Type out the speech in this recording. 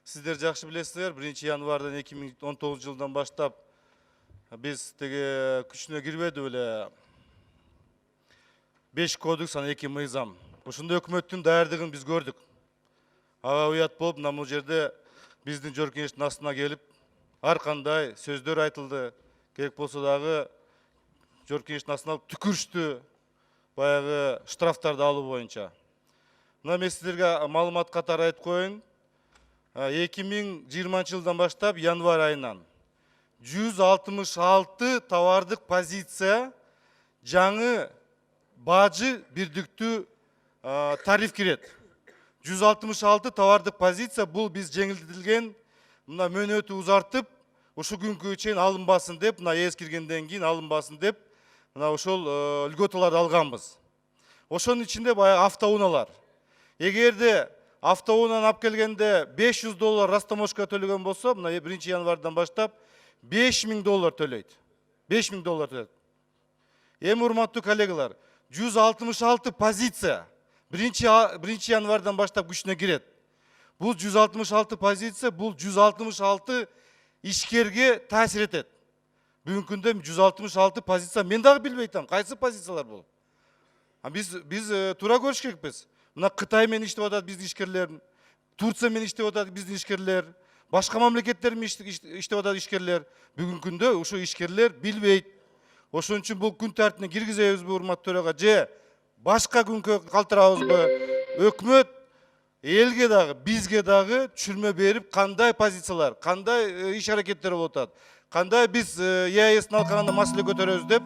Сіздер жақсы білесіздер, 1 январдан 2019 жылдан баштап біз теге күшіне кірбеді өлі 5 кодекс, 2 мыйзам. Ошондо өкмөттүн даярдыгын біз көрдік. Аға уят болып, бұл жерде біздің жөркенештин астына келіп, ар кандай сөздөр айтылды. Керек болсо дагы жөркенештин астына түкүрүштү, баягы штрафтарды алуу боюнча. Мына мен сіздерге маалымат катары айтып коеюн. 2020 жылдан баштап январь айынан 166 товардык позиция жаңы бажы бирдиктүү тариф кирет. 166 товардык позиция бул биз жеңилдетилген мына мөөнөтү узартып, ушу күнгө чейин алынбасын деп, мына эскиргенден кийин алынбасын деп, мына ошол льготаларды алганбыз. Ошонун ичинде баягы автоунаалар. Эгерде автоунаны алып келгенде $500 растаможка төлөгөн болсо, мына 1 январдан баштап $5000 төлөйт. $5000 төлөйт. Эми урматтуу коллегалар, 166 позиция 1 январдан баштап күчүнө кирет. Бул 166 позиция, бул 166 ишкерге таасир этет. Бүгүнкү күндө 166 позиция мен дагы билбей атам, кайсы позициялар бул? Биз туура көрүш керекпиз. Мына Кытай менен иштеп атат биздин ишкерлер, Турция менен иштеп атат биздин ишкерлер, башка мамлекеттер менен иштеп атат ишкерлер. Бүгүнкү күндө ошо ишкерлер билбейт. Ошон үчүн бул күн тартибине киргизебизби урматтуу төрага, же башка күнгө калтырабызбы? Өкмөт элге дагы, бизге дагы түшүрмө берип, кандай позициялар, кандай иш аракеттер болуп атат, кандай биз ЕАЭСтин алкагында маселе көтөрөбүз деп